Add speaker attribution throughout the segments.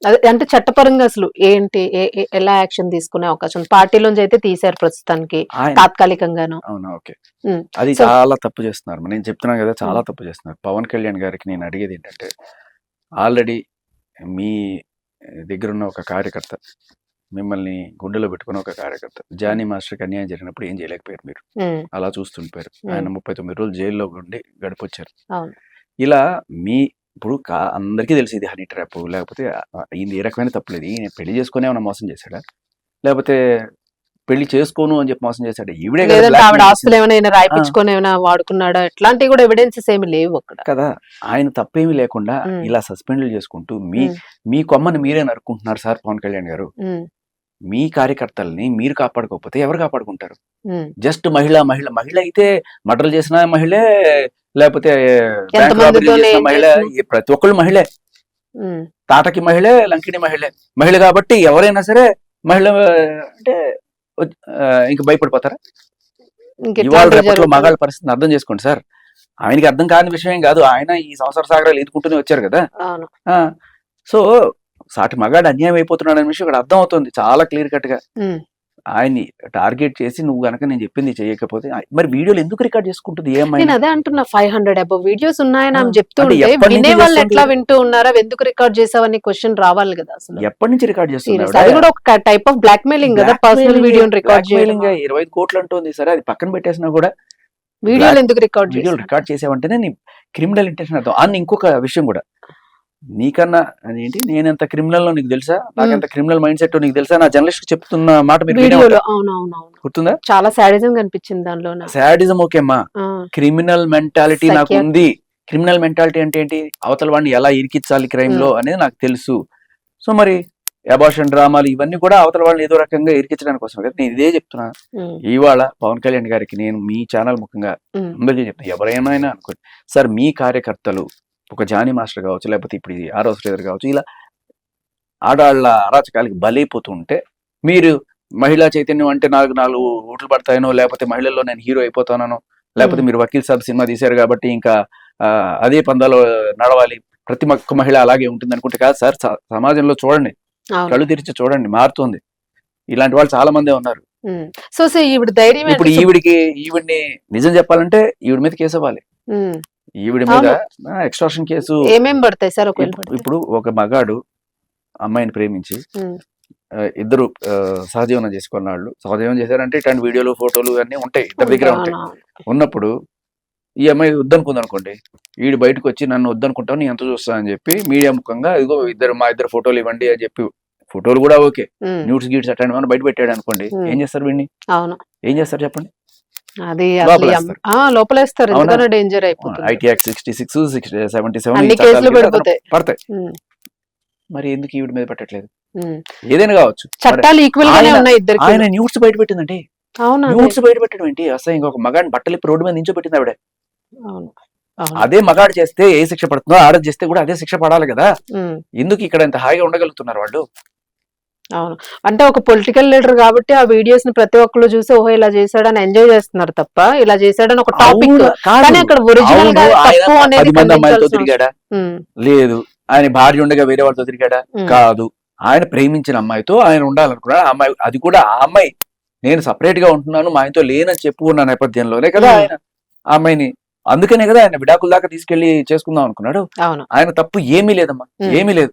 Speaker 1: అదే అంటే చట్టపరంగా అసలు ఏంటి? ఎలా యాక్షన్ తీసుకునే అవకాశం ఉంది? పార్టీలోంచి అయితే తీశారు ప్రస్తుతానికి
Speaker 2: ఆయన
Speaker 1: తాత్కాలికంగాను.
Speaker 2: అవునా? ఓకే.
Speaker 1: హ్మ్.
Speaker 2: అది
Speaker 1: సో
Speaker 2: చాలా తప్పు చేస్తున్నారు. నేను చెప్తున్నాను గదా! చాలా
Speaker 1: హ్మ్.
Speaker 2: తప్పు చేస్తున్నారు. పవన్ కళ్యాణ్ గారికి నేను అడిగేదేంటంటే, ఆల్రెడీ మీ దగ్గరున్న ఒక కార్యకర్త, మిమ్మల్ని గుండెలో పెట్టుకున్న ఒక కార్యకర్త,
Speaker 1: హ్మ్.
Speaker 2: జానీ మాస్టర్‌కి అన్యాయం జరిగినప్పుడు ఏం చేయలేకపోయారు మీరు.
Speaker 1: హ్మ్.
Speaker 2: అలా చూస్తుండిపోయారు.
Speaker 1: హ్మ్.
Speaker 2: ఆయన 39 రోజులు జైల్‌లో ఉండి గడిపొచ్చారు.
Speaker 1: అవును.
Speaker 2: ఇలా మీ ఇప్పుడు అందరికీ తెలుసు ఇది హనీ ట్రాప్. లేకపోతే ఈయనది ఏ రకమైన తప్పు లేదు. ఈయన పెళ్లి చేసుకొని ఏమన్నా మోసం చేసాడా? లేకపోతే పెళ్లి చేసుకోను అని చెప్పి మోసం చేసాడా? ఈవిడే కదా
Speaker 1: లేదంటే ఆవిడ
Speaker 2: బ్లాక్‌మెయిల్
Speaker 1: ఆస్తులు
Speaker 2: చేసింది.
Speaker 1: ఏమైనా ఈయన
Speaker 2: ఆ!
Speaker 1: రాయిపిచ్చుకొని ఏమైనా వాడుకున్నాడా? ఇట్లాంటివి కూడా ఎవిడెన్సెస్ ఏమి లేవు అక్కడ.
Speaker 2: కదా! ఆయన తప్పేమీ లేకుండా
Speaker 1: హ్మ్.
Speaker 2: ఇలా సస్పెండ్‌లు చేసుకుంటూ
Speaker 1: హ్మ్.
Speaker 2: మీ కొమ్మని మీరే నరుక్కుంటున్నారు సార్ పవన్ కళ్యాణ్ గారు.
Speaker 1: హ్మ్.
Speaker 2: మీ కార్యకర్తల్ని మీరు కాపాడుకోకపోతే ఎవరు కాపాడుకుంటారు?
Speaker 1: హ్మ్.
Speaker 2: జస్ట్ మహిళ అయితే మర్డర్‌లు చేసిన మహిళే, లేకపోతే బ్యాంక్ రాబరీలు
Speaker 1: ఎంతమందితోని
Speaker 2: చేసిన
Speaker 1: ఏం
Speaker 2: మహిళే,
Speaker 1: చేసినా.
Speaker 2: ప్రతి ఒక్కళ్ళు మహిళే.
Speaker 1: హ్మ్.
Speaker 2: తాటకి మహిళే, లంకిణి మహిళే. మహిళ కాబట్టి ఎవరైనా సరే మహిళ అంటే ఇంక భయపడిపోతారా? ఇవాళ
Speaker 1: ఇంకిట్లాంటివి
Speaker 2: రేపట్లో
Speaker 1: జరుగుతున్నాయి.
Speaker 2: మగాళ్ళ పరిస్థితిని అర్థం చేసుకోండి సార్. ఆయనకి అర్థం కాని విషయం ఏం కాదు. ఆయన ఈ సంసార సాగరాలు ఈదుకుంటూనే వచ్చారు కదా!
Speaker 1: అవును.
Speaker 2: ఆ! సో, సాటి మగాడు అన్యాయం అయిపోతున్నాడనే విషయం ఇక్కడ అర్థమవుతుంది చాలా క్లియర్ కట్‌గా.
Speaker 1: హ్మ్.
Speaker 2: ఆయన్ని టార్గెట్ చేసి నువ్వు గనక నేను చెప్పింది చేయకపోతే మరి వీడియోలు ఎందుకు రికార్డ్ చేసుకుంటుంది ఏ
Speaker 1: నేను
Speaker 2: అమ్మాయిని?
Speaker 1: అదే అంటున్నా 500 అబోవ్ వీడియోస్ ఉన్నాయని
Speaker 2: ఆ!
Speaker 1: ఆమె చెప్తూ
Speaker 2: అంటే
Speaker 1: ఉంటే
Speaker 2: ఎప్పటి నుంచి
Speaker 1: వినేవాళ్ళు
Speaker 2: చేస్తుంది?
Speaker 1: ఎట్లా వింటూ ఉన్నారా? ఎందుకు రికార్డ్ చేసావని క్వెషన్ రావాలి కదా అసలు.
Speaker 2: ఎప్పటి నుంచి రికార్డ్ చేస్తుంది
Speaker 1: సీరియస్.
Speaker 2: ఆవిడ?
Speaker 1: అది కూడా ఒక టైప్ ఆఫ్ బ్లాక్ మెయిలింగ్ కదా, పర్సనల్ వీడియోని రికార్డ్ చేయడమా?
Speaker 2: 25 కోట్లు అంటోంది. సరే అది పక్కన పెట్టేసినా కూడా
Speaker 1: వీడియోలు
Speaker 2: బ్లాక్
Speaker 1: ఎందుకు రికార్డ్
Speaker 2: వీడియోలు
Speaker 1: చేసినట్టు?
Speaker 2: రికార్డ్ చేసావంటేనే నీ క్రిమినల్ ఇంటెన్షన్ అర్థం. ఇంకొక విషయం కూడా నీకన్నా అదేంటి నేనెంత క్రిమినల్‌నో నీకు తెలుసా?
Speaker 1: హ్మ్.
Speaker 2: నాకెంత క్రిమినల్ మైండ్ సెట్టో నీకు తెలుసా? నా జర్నలిస్ట్‌కి చెప్తున్న మాట మీరు వినే
Speaker 1: వీడియోలో
Speaker 2: ఉంటారు.
Speaker 1: అవునవునవును.
Speaker 2: గుర్తుందా?
Speaker 1: చాలా సాడిజం కనిపించింది దానిలోన.
Speaker 2: సాడిజం ఓకే అమ్మా.
Speaker 1: ఆ!
Speaker 2: Criminal mentality
Speaker 1: psychiatry.
Speaker 2: నాకుంది. క్రిమినల్ మెంటాలిటీ అంటే ఏంటి? అవతల వాడిని ఎలా ఇరికించాలి క్రైమ్‌లో
Speaker 1: హ్మ్.
Speaker 2: అనేది నాకు తెలుసు. సో, మరి అబార్షన్ డ్రామాలు ఇవన్నీ కూడా అవతల వాళ్ళని ఏదో రకంగా ఇరికించడానికి కోసమే కదా! నేను ఇదే చెప్తున్నా.
Speaker 1: హ్మ్.
Speaker 2: ఇవాళ పవన్ కళ్యాణ్ గారికి నేను మీ ఛానల్ ముఖంగా
Speaker 1: హ్మ్.
Speaker 2: అందరికీ చెప్తున్నా. ఎవరైనా అనుకోండి. సార్ మీ కార్యకర్తలు ఒక జానీ మాస్టర్ కావచ్చు, లేకపోతే ఇప్పుడు ఈ ఆరవ శ్రీధర్ కావచ్చు, ఇలా ఆడాళ్ళ అరాచకాలకి బలైపోతూ ఉంటే, మీరు మహిళా చైతన్యం అంటే నాకు 4 ఓట్లు పడతాయనో, లేకపోతే మహిళల్లో నేను హీరో అయిపోతాననో, లేకపోతే
Speaker 1: హ్మ్.
Speaker 2: మీరు 'వకీల్ సాబ్' సినిమా తీశారు కాబట్టి ఇంకా అదే పందాలో నడవాలి. ప్రతి ఒక్క మహిళ అలాగే ఉంటుందనుకుంటే కాదు సార్. సమాజంలో చూడండి.
Speaker 1: అవును.
Speaker 2: కళ్ళు తెరిచి చూడండి మారుతుంది. ఇలాంటి వాళ్ళు చాలా మందే ఉన్నారు.
Speaker 1: హ్మ్. సో ఈవిడ ధైర్యం
Speaker 2: ఇప్పుడు
Speaker 1: ఏంటి?
Speaker 2: ఈవిడ్ని నిజం చెప్పాలంటే ఈవిడ మీద కేసవ్వాలి.
Speaker 1: హ్మ్.
Speaker 2: ఈవిడ మీద
Speaker 1: అవును.
Speaker 2: Extortion case.
Speaker 1: ఏమేం పడతాయి సార్ ఒకవేళ పడితే?
Speaker 2: ఇప్పుడు ఒక మగాడు అమ్మాయిని ప్రేమించి
Speaker 1: హ్మ్.
Speaker 2: ఇద్దరు సహజీవనం చేసుకున్నాళ్ళు. సహజీవనం చేశారంటే ఇట్లాంటి వీడియోలు, ఫోటోలు అన్నీ ఉంటాయి. ఇద్దరి దగ్గర
Speaker 1: ఉంటాయి.
Speaker 2: ఉంటాయి.
Speaker 1: అవునవును.
Speaker 2: ఉన్నప్పుడు ఈ అమ్మాయి వద్దనుకుందనుకోండి. ఈడు బయటకొచ్చి నన్ను వద్దనుకుంటావు నీ ఎంత చూస్తా అని చెప్పి మీడియా ముఖంగా ఇదిగో మా ఇద్దరు ఫోటోలు ఇవ్వండి అని చెప్పి ఫోటోలు కూడా ఓకే.
Speaker 1: హ్మ్.
Speaker 2: న్యూడ్స్ గీడ్స్ అట్లాంటివన్నీ బయట పెట్టాడనుకోండి.
Speaker 1: హ్మ్.
Speaker 2: ఏం చేస్తారు వీడిని?
Speaker 1: అవును.
Speaker 2: ఏం చేస్తారు చెప్పండి?
Speaker 1: అది అసలు
Speaker 2: లోపలేస్తారు.
Speaker 1: లోపలేస్తారు.
Speaker 2: అవునా?
Speaker 1: ఎందుకన్నా డేంజర్ అయిపోతుంది.
Speaker 2: ఐటీ యాక్ట్ 66, 77 ఈ
Speaker 1: అన్ని
Speaker 2: చట్టాల
Speaker 1: కేసులు
Speaker 2: కింద అతను
Speaker 1: పడిపోతాయి.
Speaker 2: పడతాయి.
Speaker 1: హ్మ్.
Speaker 2: మరి ఎందుకు ఈవిడ మీద పెట్టట్లేదు?
Speaker 1: హ్మ్.
Speaker 2: ఏదైనా కావచ్చు. మరి
Speaker 1: చట్టాలు ఈక్వల్ గానే
Speaker 2: ఆయన
Speaker 1: ఉన్నాయి ఇద్దరికిను.
Speaker 2: ఆయన న్యూడ్స్ బయట పెట్టిందండి.
Speaker 1: అవును. అదే.
Speaker 2: న్యూడ్స్ బయట పెట్టడం ఏంటి? అసహ్యంగా ఒక మగాడిని బట్టలిప్పి రోడ్డు మీద నించోబెట్టింది ఆవిడ.
Speaker 1: అవును. అవును.
Speaker 2: అదే మగాడు చేస్తే ఏ శిక్ష పడుతుందో ఆడది చేస్తే కూడా అదే శిక్ష పడాలి కదా!
Speaker 1: హ్మ్.
Speaker 2: ఎందుకు ఇక్కడ ఇంత హాయిగా ఉండగలుగుతున్నారు వాళ్ళు?
Speaker 1: అవును. అంటే ఒక పొలిటికల్ లీడర్ కాబట్టి ఆ వీడియోస్‌ని ప్రతి ఒక్కళ్ళు చూసి ఓహో! ఇలా చేసాడని ఎంజాయ్ చేస్తున్నారు తప్ప, ఇలా చేసాడని ఒక టాపిక్
Speaker 2: అవును. కాదు.
Speaker 1: కానీ అక్కడ ఒరిజినల్‌గా
Speaker 2: అవును. ఆయన
Speaker 1: తప్పు అనేది
Speaker 2: 10 మంది అమ్మాయిలతో
Speaker 1: ఖండించాల్సిన అవసరం.
Speaker 2: తిరిగాడా?
Speaker 1: హ్మ్.
Speaker 2: లేదు. ఆయన భార్య ఉండగా వేరే వాళ్ళతో తిరిగాడా?
Speaker 1: హ్మ్.
Speaker 2: కాదు. ఆయన ప్రేమించిన అమ్మాయితో ఆయన ఉండాలనుకున్నాడు. ఆ అమ్మాయి అది కూడా ఆ అమ్మాయి నేను సెపరేట్‌గా ఉంటున్నాను. మా ఆయనతో లేనని చెప్పుకున్న నేపథ్యంలోనే కదా
Speaker 1: హ్మ్.
Speaker 2: ఆయన ఆ అమ్మాయిని అందుకనే కదా ఆయన విడాకుల దాకా తీసుకెళ్ళి చేసుకుందాం అనుకున్నాడు.
Speaker 1: అవును.
Speaker 2: ఆయన తప్పు ఏమీ లేదమ్మా.
Speaker 1: హ్మ్.
Speaker 2: ఏమీ లేదు.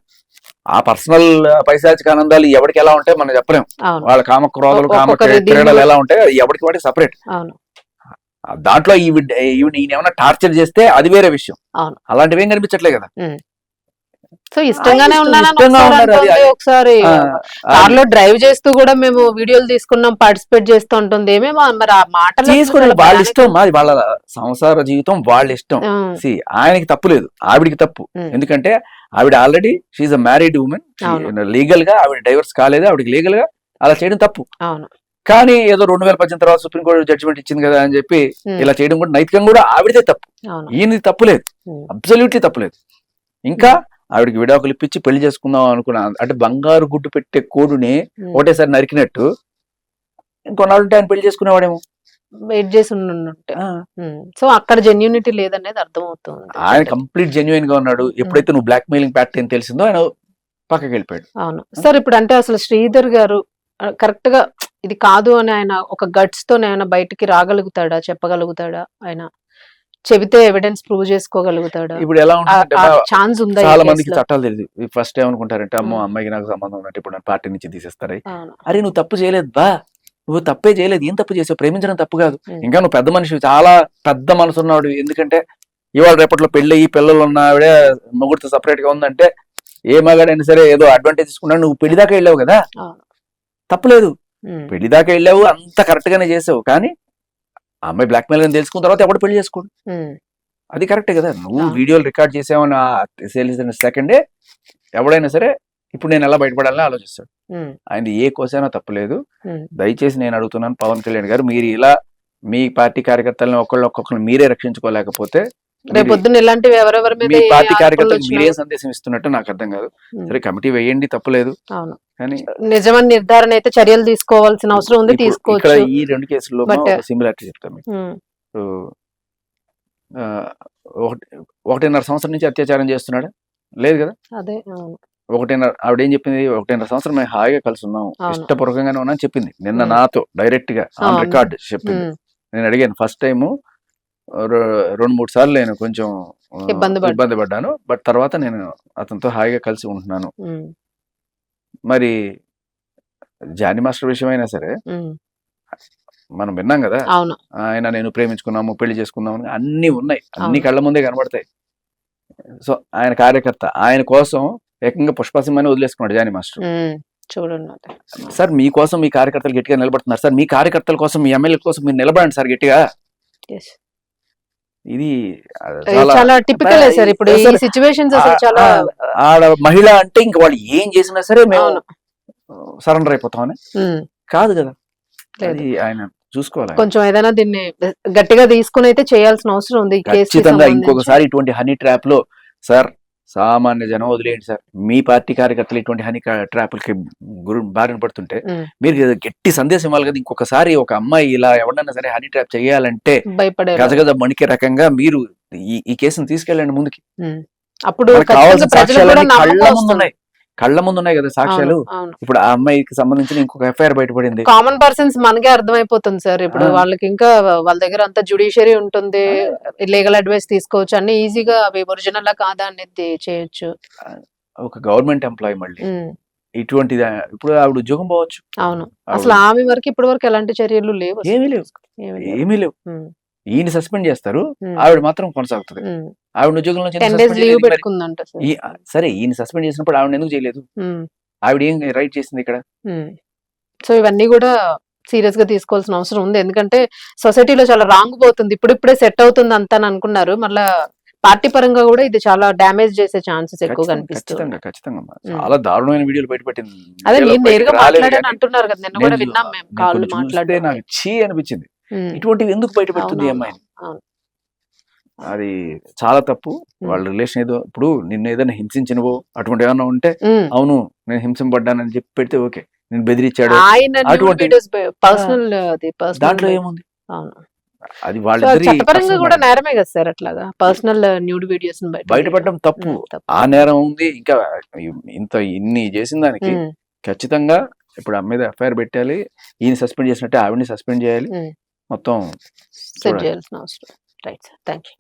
Speaker 2: ఆ పర్సనల్ పైశాచిక ఆనందాలు ఎవరికి ఎలా ఉంటాయో మనం చెప్పలేం.
Speaker 1: అవును.
Speaker 2: వాళ్ళ కామ క్రోధాలు, కామ
Speaker 1: ఒక్కొక్కరి దీన్ని
Speaker 2: క్రీడలు
Speaker 1: బట్టి
Speaker 2: ఎలా ఉంటాయో అది ఎవరికి వాటికి సెపరేట్.
Speaker 1: అవును.
Speaker 2: దాంట్లో ఈవిడ ఈయనేమన్నా టార్చర్ చేస్తే అది వేరే విషయం.
Speaker 1: అవును.
Speaker 2: అలాంటివేం కనిపించట్లే కదా!
Speaker 1: హ్మ్. సో ఇష్టంగానే ఉన్నానని
Speaker 2: ఇష్టంగా
Speaker 1: ఒకసారి
Speaker 2: ఉన్నారు. అది
Speaker 1: అంటోంది. ఒకసారి
Speaker 2: ఆ! అది
Speaker 1: కార్‌లో డ్రైవ్ చేస్తూ కూడా మేము వీడియోలు తీసుకున్నాం, పార్టిసిపేట్ చేస్తూ ఉంటుంది. ఏమేమో మరి ఆ మాటలు అసలు
Speaker 2: చేసుకోండి.
Speaker 1: చాలా
Speaker 2: వాళ్ళ ఇష్టం.
Speaker 1: భయానకంగా.
Speaker 2: అది వాళ్ళ సంసార జీవితం వాళ్ళ ఇష్టం.
Speaker 1: హ్మ్.
Speaker 2: ఆయనకి తప్పు లేదు. ఆవిడకి తప్పు.
Speaker 1: హ్మ్.
Speaker 2: ఎందుకంటే ఆవిడ already she is a married women.
Speaker 1: అవును.
Speaker 2: లీగల్‌గా ఆవిడ డైవర్స్ కాలేదు. ఆవిడకి లీగల్‌గా అలా చేయడం తప్పు.
Speaker 1: అవును.
Speaker 2: కానీ ఏదో 2018 తర్వాత సుప్రీం కోర్ట్ జడ్జిమెంట్ ఇచ్చింది కదా అని చెప్పి
Speaker 1: హ్మ్.
Speaker 2: ఇలా చేయడం కూడా నైతికంగా కూడా ఆవిడదే తప్పు.
Speaker 1: అవును.
Speaker 2: ఈయనది తప్పు లేదు.
Speaker 1: హ్మ్.
Speaker 2: అబ్సల్యూట్‌లీ తప్పు లేదు. ఇంకా
Speaker 1: హ్మ్.
Speaker 2: ఆవిడకి విడాకులు ఇప్పించి పెళ్లి చేసుకుందాం అనుకున్నా. అంటే బంగారు గుడ్డు పెట్టే కోడిని
Speaker 1: హ్మ్.
Speaker 2: ఒకటేసారి నరికినట్టు ఇంకొన్నాళ్ళుంటే ఆయన పెళ్లి చేసుకునేవాడేమో.
Speaker 1: వెయిట్ చేసి ఉండుంటే.
Speaker 2: ఆ!
Speaker 1: హ్మ్. సో అక్కడ జెన్యూనిటీ లేదనేది అర్థమవుతుంది
Speaker 2: ఆయన
Speaker 1: జనరల్.
Speaker 2: కంప్లీట్ జెన్యూన్ గా ఉన్నాడు.
Speaker 1: హ్మ్.
Speaker 2: ఎప్పుడైతే నువ్వు బ్లాక్ మెయిలింగ్ ప్యాక్ట్ అని తెలిసిందో ఆయన పక్కకి వెళ్ళిపోయాడు.
Speaker 1: అవును సార్. ఇప్పుడు అంటే అసలు శ్రీధర్ గారు కరెక్ట్ గా ఇది కాదు అని ఆయన ఒక గట్స్ తో ఆయన బయటికి రాగలుగుతాడా, చెప్పగలుగుతాడా? ఆయన చెబితే ఎవిడెన్స్ ప్రూవ్ చేసుకోగలుగుతాడా?
Speaker 2: ఇప్పుడు ఎలా ఉంటుందంటే
Speaker 1: ఛాన్స్ ఉందా ఈ
Speaker 2: చాలా మందికి
Speaker 1: కేసులో?
Speaker 2: చట్టాలు తెలియదు. ఫస్ట్ ఏమనుకుంటారంటే అమ్మో
Speaker 1: ఉమ్.
Speaker 2: అమ్మాయికి నాకు సంబంధం ఉన్నట్టు ఇప్పుడు నన్ను పార్టీ నుంచి తీసేస్తారు.
Speaker 1: అవును.
Speaker 2: అరే నువ్వు తప్పు చేయలేదు బా, నువ్వు తప్పే చేయలేదు, ఏం తప్పు చేసావు, ప్రేమించడం తప్పు కాదు.
Speaker 1: ఉమ్.
Speaker 2: ఇంకా నువ్వు పెద్ద మనిషి, చాలా పెద్ద మనసు ఉన్నాడు. ఎందుకంటే ఇవాళ రేపట్లో పెళ్ళి అయ్యి పిల్లలు ఉన్న ఆవిడ మొగుడితో సపరేట్ గా ఉందంటే ఏ మగాడైనా సరే ఏదో అడ్వాంటేజ్ తీసుకున్నాడు. నువ్వు పెళ్లి దాకా వెళ్ళావు కదా,
Speaker 1: అవును.
Speaker 2: తప్పులేదు.
Speaker 1: ఉమ్.
Speaker 2: పెళ్లి దాకా వెళ్ళావు, అంత కరెక్ట్ గానే చేసావు. కానీ ఆ అమ్మాయి బ్లాక్ మెయిల్ అని తెలుసుకున్న తర్వాత ఎవడు పెళ్లి చేసుకోడు,
Speaker 1: ఉమ్.
Speaker 2: అది కరెక్టే కదా. నువ్వు
Speaker 1: అవును.
Speaker 2: వీడియోలు రికార్డ్ చేసావని తెలిసిన సెకండే ఎవడైనా సరే ఇప్పుడు నేను ఎలా బయటపడాలని ఆలోచిస్తాడు.
Speaker 1: ఉమ్.
Speaker 2: ఆయన ఏ కోసైనా తప్పలేదు.
Speaker 1: ఉమ్.
Speaker 2: దయచేసి నేను అడుగుతున్నాను పవన్ కళ్యాణ్ గారు, మీరు ఇలా మీ పార్టీ కార్యకర్తలను ఒక్కొక్కరిని మీరే రక్షించుకోలేకపోతే
Speaker 1: రేపు పొద్దున్న ఇలాంటివి ఎవరెవరి మీద
Speaker 2: మీ
Speaker 1: ఏ
Speaker 2: పార్టీ
Speaker 1: ఆరోపణలు
Speaker 2: కార్యకర్తలకు
Speaker 1: వచ్చినా-
Speaker 2: మీరే సందేశం ఇస్తున్నట్టు నాకు అర్థం కాదు.
Speaker 1: ఉమ్.
Speaker 2: సరే కమిటీ వేయండి, తప్పులేదు.
Speaker 1: అవును.
Speaker 2: కానీ
Speaker 1: నిజమని నిర్ధారణ అయితే చర్యలు తీసుకోవాల్సిన అవసరం ఉంది,
Speaker 2: ఇప్పుడు ఇక్కడ
Speaker 1: తీసుకోవచ్చు.
Speaker 2: ఈ రెండు కేసుల్లో
Speaker 1: But,
Speaker 2: సిమిలారిటీ చెప్తాను మీకు.
Speaker 1: ఉమ్.
Speaker 2: ఇప్పుడు, ఆ, 1.5 సంవత్సరం నుంచి అత్యాచారం చేస్తున్నాడా? లేదు కదా.
Speaker 1: అదే. అవును.
Speaker 2: 1.5 ఆవిడ ఏం చెప్పింది? 1.5 సంవత్సరం మేము హాయిగా కలిసి ఉన్నాం,
Speaker 1: అవును.
Speaker 2: ఇష్టపూర్వకంగానే ఉన్నాం చెప్పింది. నిన్న
Speaker 1: ఉమ్.
Speaker 2: నాతో డైరెక్ట్ గా ఆన్
Speaker 1: అవును.
Speaker 2: రికార్డ్ చెప్పింది.
Speaker 1: ఉమ్.
Speaker 2: నేను అడిగాను ఫస్ట్ టైము 2-3 సార్లు నేను కొంచెం ఇబ్బంది పడ్డాను, బట్ తర్వాత నేను అతనితో హాయిగా కలిసి ఉంటున్నాను.
Speaker 1: ఉమ్.
Speaker 2: మరి జానీ మాస్టర్ విషయం అయినా సరే
Speaker 1: ఉమ్.
Speaker 2: మనం విన్నాం కదా,
Speaker 1: అవును.
Speaker 2: ఆయన నేను ప్రేమించుకున్నాము, పెళ్లి చేసుకున్నాము అని అన్ని ఉన్నాయి, అన్ని
Speaker 1: అవును.
Speaker 2: కళ్ళ ముందే కనబడతాయి. సో ఆయన కార్యకర్త, ఆయన కోసం ఏకంగా పుష్పసింహని వదిలేసుకున్నాడు జానీ మాస్టర్.
Speaker 1: ఉమ్. చూడండి అదే.
Speaker 2: సార్ మీకోసం మీ కార్యకర్తలు గట్టిగా నిలబడుతున్నారు సార్, మీ కార్యకర్తల కోసం మీ ఎమ్మెల్యే కోసం మీరు నిలబడండి సార్ గట్టిగా.
Speaker 1: Yes.
Speaker 2: ఇది
Speaker 1: చాలా టిపికల్ సార్ ఇప్పుడు ఈ
Speaker 2: సార్,
Speaker 1: సిచ్యువేషన్స్ అసలు చాలా.
Speaker 2: ఆడ మహిళ అంటే ఇంకా వాళ్ళు ఏం చేసినా సరే మేము
Speaker 1: అవును.
Speaker 2: సరెండర్ అయిపోతామని
Speaker 1: ఉమ్.
Speaker 2: కాదు కదా.
Speaker 1: లేదు.
Speaker 2: అది ఆయన చూసుకోవాలి.
Speaker 1: కొంచెం ఏదైనా దీన్ని గట్టిగా తీసుకుని అయితే చేయాల్సిన అవసరం ఉంది ఈ కేసుకి
Speaker 2: ఖచ్చితంగా
Speaker 1: సంబంధించి.
Speaker 2: ఇంకొకసారి ఇటువంటి హనీ ట్రాప్ లో సార్ సామాన్య జనం వదిలేయండి సార్, మీ పార్టీ కార్యకర్తలు ఇటువంటి హనీ ట్రాప్లకి బారిన పడుతుంటే
Speaker 1: ఉమ్.
Speaker 2: మీరు గట్టి సందేశం ఇవ్వాలి కదా. ఇంకొకసారి ఒక అమ్మాయి ఇలా ఎవరన్నా సరే హనీ ట్రాప్ చేయాలంటే
Speaker 1: భయపడే
Speaker 2: గజగజ మణికే రకంగా మీరు ఈ కేసును తీసుకెళ్ళండి ముందుకి.
Speaker 1: ఉమ్. అప్పుడు
Speaker 2: మనకు
Speaker 1: ఖచ్చితంగా
Speaker 2: కావాల్సిన
Speaker 1: ప్రజలకు కూడా
Speaker 2: సాక్ష్యాలన్నీ
Speaker 1: నమ్మకం
Speaker 2: కళ్ళ ముందు
Speaker 1: వస్తుంది.
Speaker 2: ఉన్నాయి, కళ్ళ ముందు ఉన్నాయి కదా సాక్ష్యాలు.
Speaker 1: అవును, అవును.
Speaker 2: ఇప్పుడు ఆ అమ్మాయికి సంబంధించిన ఇంకొక ఎఫ్ఐఆర్ బయటపడింది.
Speaker 1: కామన్ పర్సన్స్ మనకే అర్థమైపోతుంది సార్. ఇప్పుడు
Speaker 2: ఆ.
Speaker 1: వాళ్ళకి ఇంకా వాళ్ళ దగ్గర అంత జుడిషియరీ ఉంటుంది, లీగల్ అడ్వైస్ తీసుకోవచ్చు, అన్ని ఈజీగా అవి ఒరిజినల్ కాదా అనేది చేయొచ్చు.
Speaker 2: ఒక గవర్నమెంట్ ఎంప్లాయీ మళ్ళీ
Speaker 1: ఉమ్.
Speaker 2: ఇటువంటిది ఇప్పుడు ఆవిడ ఉద్యోగం పోవచ్చు.
Speaker 1: అవును. అసలు ఆమె వరకు ఇప్పటి వరకు ఎలాంటి చర్యలు లేవు అసలు.
Speaker 2: ఏమీ లేవు,
Speaker 1: ఏమీ లేవు.
Speaker 2: ఏమీ లేవు.
Speaker 1: ఉమ్.
Speaker 2: ఈయన సస్పెండ్ చేస్తారు,
Speaker 1: ఉమ్.
Speaker 2: ఆవిడ మాత్రం కొనసాగుతుంది.
Speaker 1: ఉమ్.
Speaker 2: ఆవిడ ఉద్యోగం నుంచి
Speaker 1: 10 days లీవ్ పెట్టుకుందంట సార్.
Speaker 2: సరే ఈయన సస్పెండ్ చేసినప్పుడు ఆవిడ ఎందుకు చేయలేదు?
Speaker 1: ఉమ్.
Speaker 2: ఆవిడ ఏం రైట్ చేసింది ఇక్కడ?
Speaker 1: ఉమ్. సో ఇవన్నీ కూడా సీరియస్ గా తీసుకోవాల్సిన అవసరం ఉంది. ఎందుకంటే సొసైటీలో చాలా రాంగ్ పోతుంది. ఇప్పుడిప్పుడే సెట్ అవుతుంది అంతా అని అనుకున్నారు, మళ్ళా పార్టీ పరంగా కూడా ఇది చాలా డ్యామేజ్ చేసే ఛాన్సెస్ ఎక్కువ కనిపిస్తుంది.
Speaker 2: ఖచ్చితంగా ఖచ్చితంగా చాలా దారుణమైన వీడియోలు బయటపట్టింది.
Speaker 1: అదే
Speaker 2: మీడియాలో
Speaker 1: నేను నేరుగా
Speaker 2: బయటకు రాలేదు
Speaker 1: మాట్లాడాను
Speaker 2: కానీ
Speaker 1: అంటున్నారు కదా, నిన్న కూడా
Speaker 2: నేను
Speaker 1: విన్నాం మేము
Speaker 2: నేను
Speaker 1: కాళ్ళు
Speaker 2: కొన్ని చూస్తే
Speaker 1: మాట్లాడడం.
Speaker 2: నాకు చీ అనిపించింది.
Speaker 1: ఉమ్.
Speaker 2: ఇటువంటివి ఎందుకు బయట పెడుతుంది ఈ
Speaker 1: అవును,
Speaker 2: అమ్మాయిని?
Speaker 1: అవును.
Speaker 2: అది చాలా తప్పు. వాళ్ళ రిలేషన్ ఏదో ఇప్పుడు నిన్ను ఏదైనా హింసించినవో అటువంటి ఏమన్నా ఉంటే
Speaker 1: ఉమ్.
Speaker 2: అవును నేను హింసింపడ్డానని చెప్పి పెడితే ఓకే, నేను బెదిరించాడు
Speaker 1: ఆయన
Speaker 2: అటువంటి
Speaker 1: పర్సనల్ అది
Speaker 2: దాంట్లో
Speaker 1: పర్సనల్.
Speaker 2: ఏముంది?
Speaker 1: అవును.
Speaker 2: అది
Speaker 1: సో
Speaker 2: వాళ్ళిద్దరి
Speaker 1: చట్టపరంగా
Speaker 2: personal
Speaker 1: కూడా
Speaker 2: matter.
Speaker 1: నేరమే కదా సార్ అట్లాగా పర్సనల్ న్యూడ్ వీడియోస్
Speaker 2: బయటపడడం తప్పు, ఆ నేరం ఉంది. ఇంకా ఇన్ని చేసిన దానికి ఖచ్చితంగా ఇప్పుడు ఆమె మీద ఎఫ్ఐఆర్ పెట్టాలి. ఈయన సస్పెండ్ చేసినట్టే ఆవిడని సస్పెండ్ చేయాలి. మొత్తం
Speaker 1: సెట్ చేయాల్సిన అవసరం. Right sir, thank you.